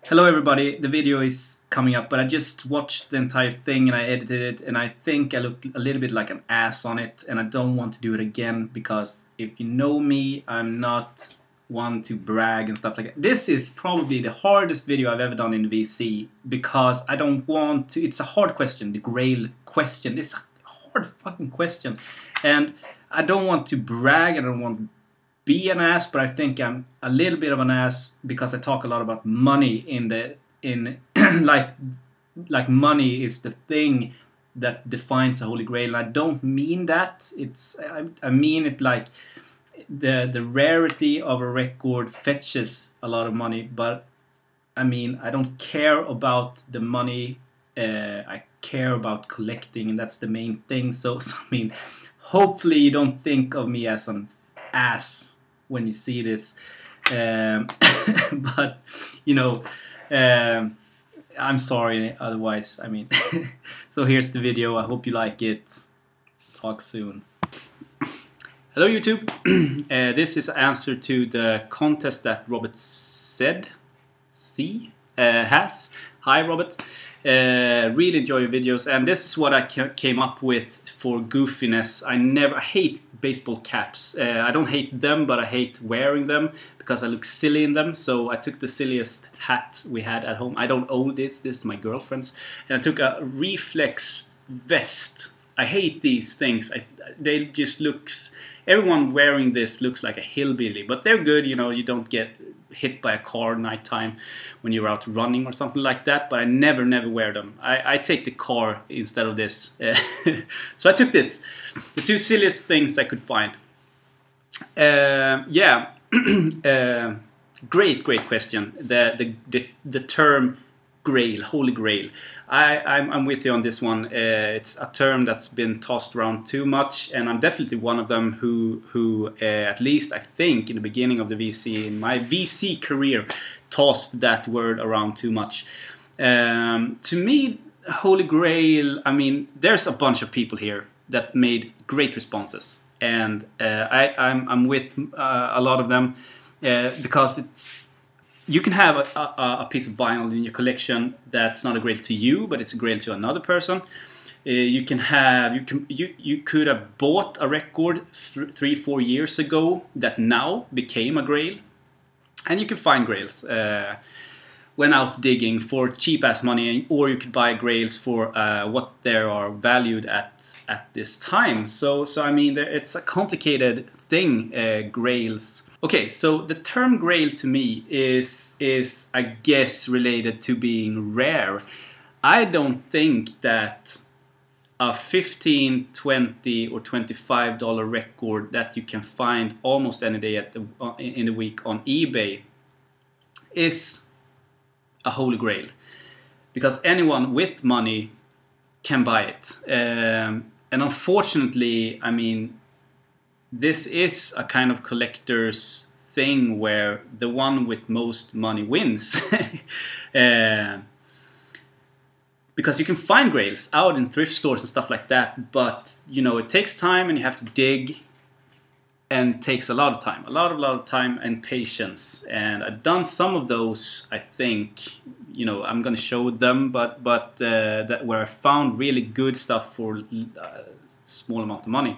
Hello everybody, the video is coming up, but I just watched the entire thing and I edited it, and I think I looked a little bit like an ass on it, and I don't want to do it again because if you know me, I'm not one to brag and stuff like that. This is probably the hardest video I've ever done in VC because I don't want to. It's a hard question, the Grail question. It's a hard fucking question, and I don't want to brag. I don't want to be an ass, but I think I'm a little bit of an ass because I talk a lot about money in like money is the thing that defines the Holy Grail. And I don't mean that. I mean it like the rarity of a record fetches a lot of money, but I mean I don't care about the money. I care about collecting, and that's the main thing. So I mean, hopefully you don't think of me as an ass when you see this, but you know, I'm sorry otherwise. I mean, so here's the video. I hope you like it. Talk soon. Hello YouTube. This is an answer to the contest that Robert has. Hi Robert. Really enjoy your videos, and this is what I came up with for goofiness. I hate baseball caps. I don't hate them, but I hate wearing them because I look silly in them. So I took the silliest hat we had at home. I don't own this. This is my girlfriend's, and I took a reflex vest. I hate these things. They just looks. Everyone wearing this looks like a hillbilly, but they're good. You know, you don't get hit by a car nighttime when you're out running or something like that, but I never wear them. I take the car instead of this. So I took this, the two silliest things I could find. Yeah. Great question. The term Grail, Holy Grail. I'm with you on this one. It's a term that's been tossed around too much, and I'm definitely one of them who at least I think in the beginning of the VC, in my VC career, tossed that word around too much. To me, Holy Grail, I mean, there's a bunch of people here that made great responses, and I'm with a lot of them because it's. You can have a piece of vinyl in your collection that's not a Grail to you, but it's a Grail to another person. You could have bought a record 3-4 years ago that now became a Grail, and you can find Grails when out digging for cheap ass money, or you could buy Grails for what they are valued at this time. So I mean, it's a complicated thing, Grails. Okay, so the term Grail to me is I guess related to being rare. I don't think that a $15, $20 or $25 record that you can find almost any day in the week on eBay is a Holy Grail, because anyone with money can buy it. And unfortunately, I mean, this is a kind of collector's thing where the one with most money wins. Because you can find Grails out in thrift stores and stuff like that, but you know, it takes time and you have to dig, and it takes a lot of time, a lot of time and patience. And I've done some of those, I think, you know, I'm gonna show them, but that where I found really good stuff for a small amount of money.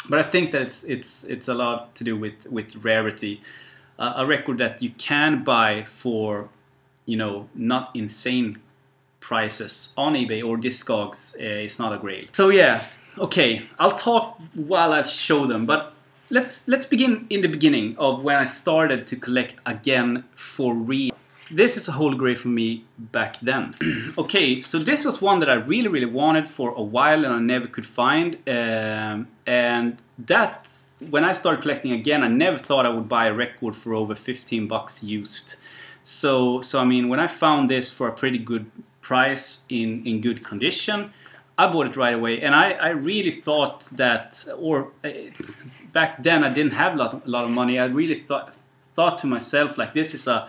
But I think that it's a lot to do with rarity. A record that you can buy for, you know, not insane prices on eBay or Discogs is not a Grail. So yeah, okay, I'll talk while I show them, but let's begin in the beginning of when I started to collect again for real. This is a Holy Grail for me back then. Okay, so this was one that I really wanted for a while and I never could find. And that, when I started collecting again, I never thought I would buy a record for over 15 bucks used. So I mean, when I found this for a pretty good price in good condition, I bought it right away. And I really thought that, or back then I didn't have a lot of money. I really thought to myself, like, this is a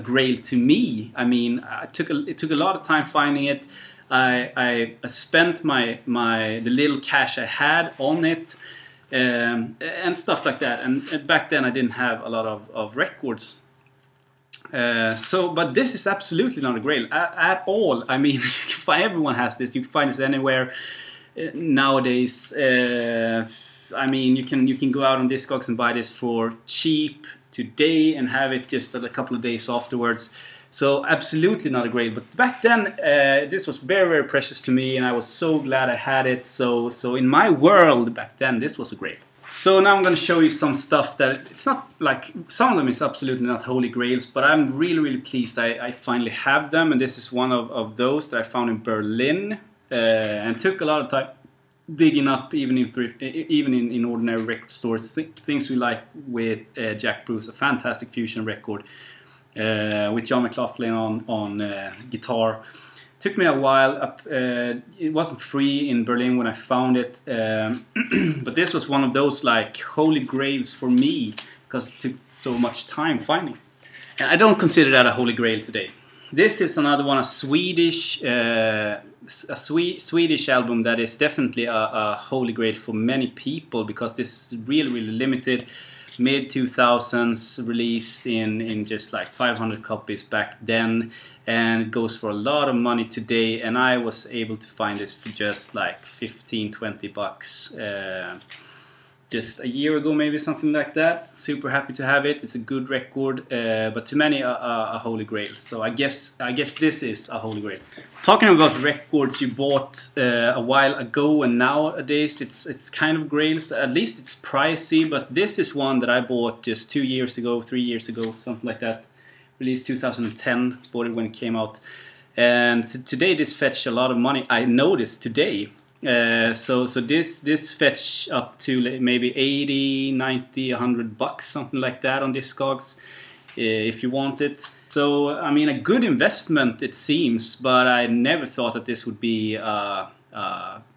Grail to me. I mean, it took a lot of time finding it. I spent the little cash I had on it, and stuff like that. And back then I didn't have a lot of records. But this is absolutely not a Grail at all. I mean, you can find, everyone has this. You can find this anywhere nowadays. I mean, you can go out on Discogs and buy this for cheap today and have it just a couple of days afterwards. So absolutely not a Grail. But back then, this was very, very precious to me, and I was so glad I had it. So in my world back then, this was a Grail. So now I'm going to show you some stuff that it's not like, some of them is absolutely not holy grails, but I'm really, really pleased I finally have them. And this is one of those that I found in Berlin, and took a lot of time digging up, even in ordinary record stores. Things we like with Jack Bruce, a fantastic fusion record with John McLaughlin on guitar. Took me a while. It wasn't free in Berlin when I found it, but this was one of those like holy grails for me because it took so much time finding. And I don't consider that a holy grail today. This is another one, a Swedish album that is definitely a holy grail for many people because this is really, really limited. Mid-2000s, released in just like 500 copies back then, and it goes for a lot of money today, and I was able to find this for just like 15-20 bucks just a year ago, maybe, something like that. Super happy to have it. It's a good record, but to many a holy grail. So I guess this is a holy grail. Talking about records you bought a while ago and nowadays it's kind of grails. At least it's pricey, but this is one that I bought just 2 years ago, 3 years ago, something like that. Released 2010, bought it when it came out. And today this fetched a lot of money. I noticed today. So this fetch up to maybe 80, 90, 100 bucks, something like that on Discogs, if you want it. So I mean, a good investment it seems, but I never thought that this would be a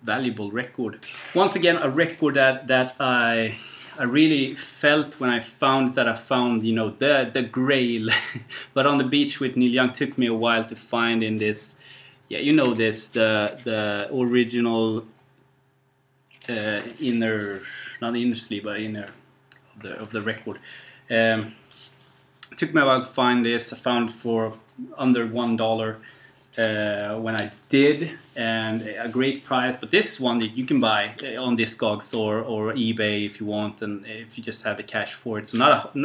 valuable record. Once again, a record that I really felt when I found that I found, you know, the Grail. But on the beach with Neil Young took me a while to find in this. Yeah, you know this, the original inner, not inner sleeve, but inner of the record. It took me a while to find this. I found it for under $1 when I did, and a great price. But this is one that you can buy on Discogs or eBay if you want, and if you just have the cash for it. So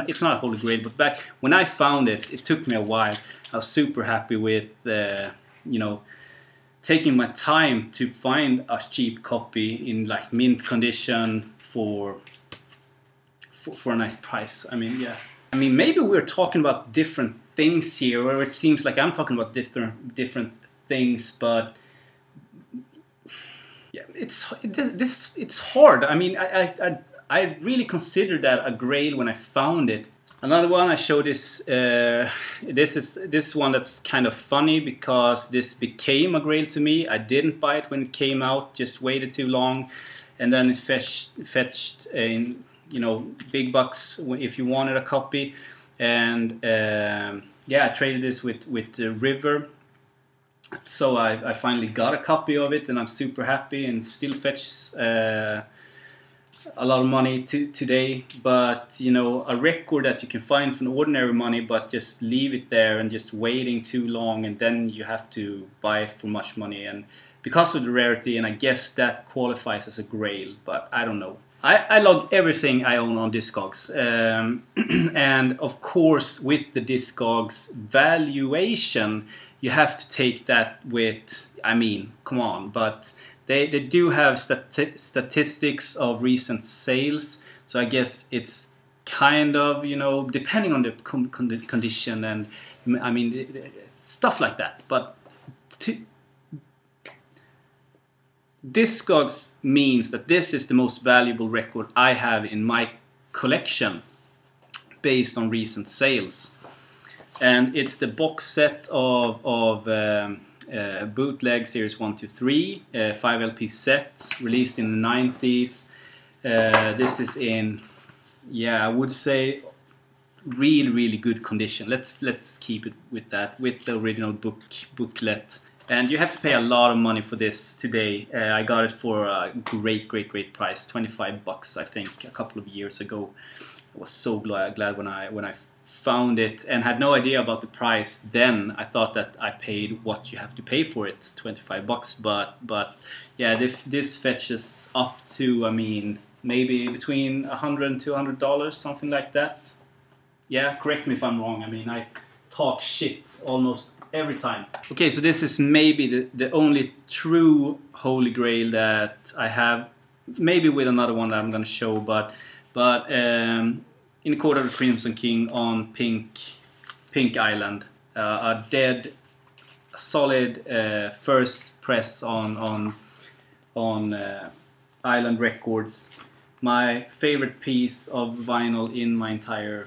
it's not a holy grail. But back when I found it, it took me a while. I was super happy with you know, taking my time to find a cheap copy in like mint condition for a nice price. I mean, yeah. I mean, maybe we're talking about different things here, or it seems like I'm talking about different things, but yeah, it's hard. I mean, I really considered that a grail when I found it. Another one I showed is this one that's kind of funny because this became a grail to me. I didn't buy it when it came out, just waited too long, and then it fetched in, you know, big bucks if you wanted a copy. And yeah, I traded this with the River. So I finally got a copy of it, and I'm super happy, and still fetches a lot of money today. But you know, a record that you can find for ordinary money, but just leave it there and just waiting too long, and then you have to buy it for much money, and because of the rarity, and I guess that qualifies as a grail, but I don't know. I log everything I own on Discogs, and of course with the Discogs valuation you have to take that with, I mean, come on, but they do have statistics of recent sales, so I guess it's kind of, you know, depending on the condition, and I mean stuff like that. But Discogs means that this is the most valuable record I have in my collection based on recent sales, and it's the box set of bootleg series 1, 2, 3, 5 LP set released in the 90s. This is in, yeah, I would say really good condition. Let's keep it with that, with the original booklet. And you have to pay a lot of money for this today. I got it for a great price, 25 bucks, I think, a couple of years ago. I was so glad when I found it and had no idea about the price, then I thought that I paid what you have to pay for it, 25 bucks. But yeah, this fetches up to, I mean, maybe between $100 and $200, something like that. Yeah, correct me if I'm wrong. I mean, I talk shit almost every time. Okay, so this is maybe the only true Holy Grail that I have, maybe with another one that I'm gonna show, but in the Court of the Crimson King on Pink Island, a dead solid first press on Island Records. My favorite piece of vinyl in my entire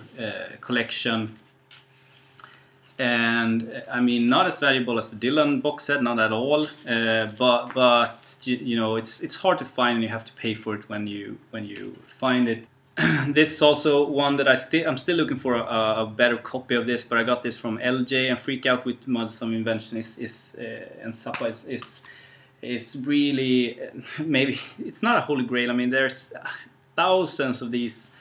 collection. And I mean, not as valuable as the Dylan box set, not at all. But you know, it's hard to find, and you have to pay for it when you find it. This is also one that I'm still looking for a better copy of this, but I got this from LJ, and Freak Out with Mother Some Invention and Zappa is really, maybe it's not a Holy Grail. I mean, there's thousands of these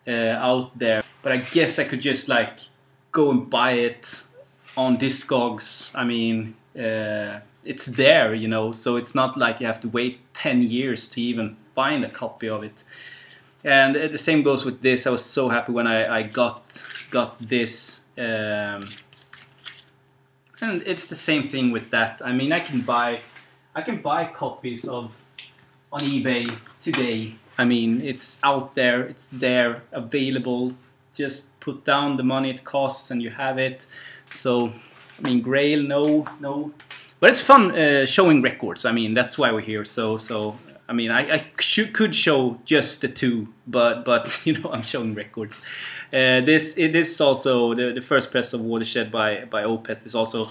out there, but I guess I could just like go and buy it on Discogs. I mean, it's there, you know, so it's not like you have to wait 10 years to even find a copy of it. And the same goes with this. I was so happy when I got this, and it's the same thing with that. I mean, I can buy copies of on eBay today. I mean, it's out there, it's there, available. Just put down the money it costs and you have it. So, I mean, Grail, no. But it's fun showing records. I mean, that's why we're here. So I mean, I could show just the two, but you know, I'm showing records. This is also the first press of Watershed by Opeth is also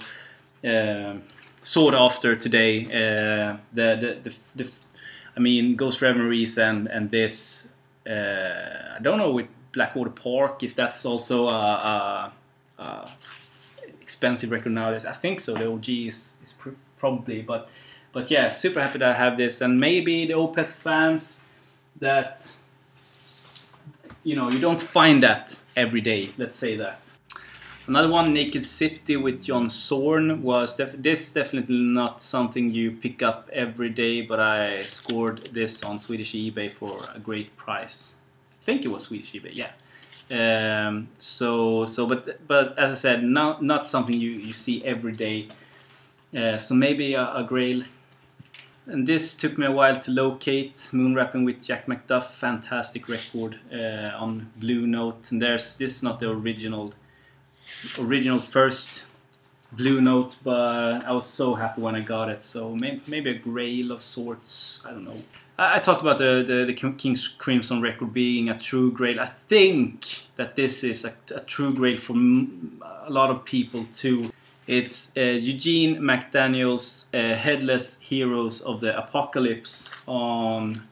sought after today. I mean, Ghost Reveries and this. I don't know with Blackwater Park if that's also a expensive record nowadays. I think so. The OG is probably, but yeah, super happy that I have this, and maybe the Opeth fans that, you know, you don't find that every day. Let's say that. Another one, Naked City with John Zorn, was this definitely not something you pick up every day, but I scored this on Swedish eBay for a great price. I think it was Swedish eBay, yeah. But as I said, not something you see every day. So maybe a Grail. And this took me a while to locate. Moonwrapping with Jack McDuff, fantastic record on Blue Note. And this is not the original first Blue Note, but I was so happy when I got it. So maybe a Grail of sorts. I don't know. I talked about the King's Crimson record being a true Grail. I think that this is a true Grail for a lot of people too. It's Eugene McDaniel's Headless Heroes of the Apocalypse on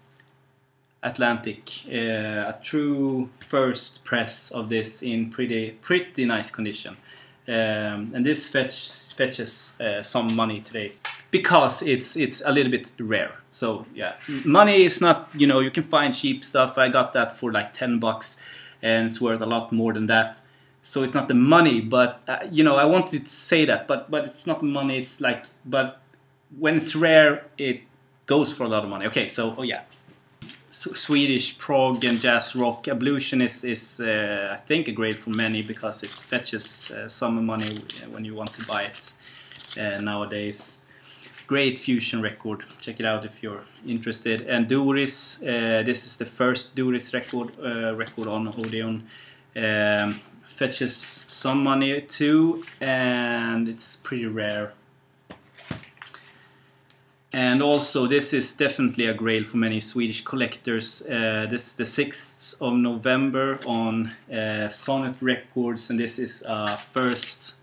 Atlantic. A true first press of this in pretty nice condition. And this fetches some money today because it's a little bit rare. So yeah, money is not, you know, you can find cheap stuff. I got that for like 10 bucks and it's worth a lot more than that. So it's not the money, but you know, I wanted to say that, but it's not the money. It's like, but when it's rare, it goes for a lot of money. Okay, so oh yeah, so Swedish prog and jazz rock. Ablution is I think a Grail for many because it fetches some money when you want to buy it nowadays. Great fusion record. Check it out if you're interested. And Doris, this is the first Doris record on Odeon. Fetches some money too, and it's pretty rare. And also, this is definitely a Grail for many Swedish collectors. This is the 6th of November on Sonnet Records, and this is a first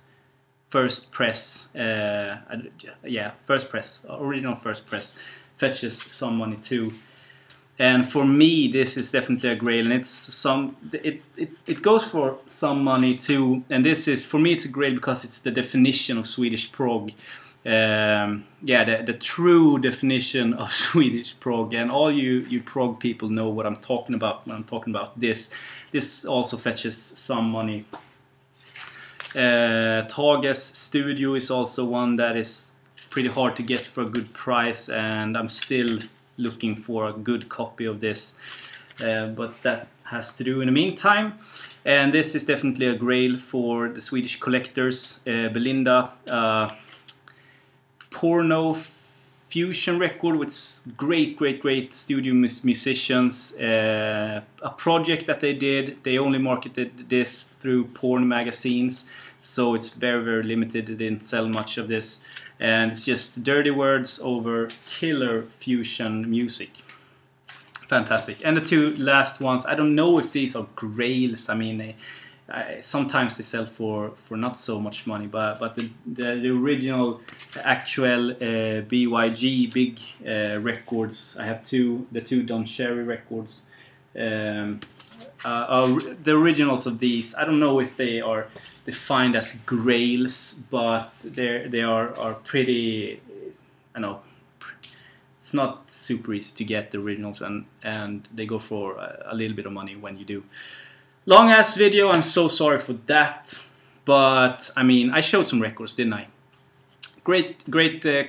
press. Yeah, first press, original first press. Fetches some money too. And for me, this is definitely a Grail, and it goes for some money too. And this is, for me, it's a Grail because it's the definition of Swedish prog. Yeah, the true definition of Swedish prog, and all you prog people know what I'm talking about when I'm talking about this. This also fetches some money. Tages Studio is also one that is pretty hard to get for a good price, and I'm still looking for a good copy of this, but that has to do in the meantime. And this is definitely a grail for the Swedish collectors. Belinda, porno fusion record with great studio musicians. A project that they did. They only marketed this through porn magazines, so it's very limited. They didn't sell much of this, and it's just dirty words over killer fusion music. Fantastic. And the two last ones, I don't know if these are grails. I mean, sometimes they sell for not so much money, but the original actual BYG big records, I have the two Don Cherry records, are the originals of these. I don't know if they are defined as grails, but they are pretty, I know, it's not super easy to get the originals, and they go for a little bit of money when you do. Long ass video, I'm so sorry for that, but I mean, I showed some records, didn't I? Great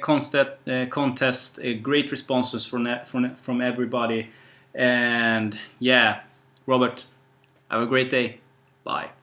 contest, great responses from everybody, and yeah, Robert, have a great day. Bye.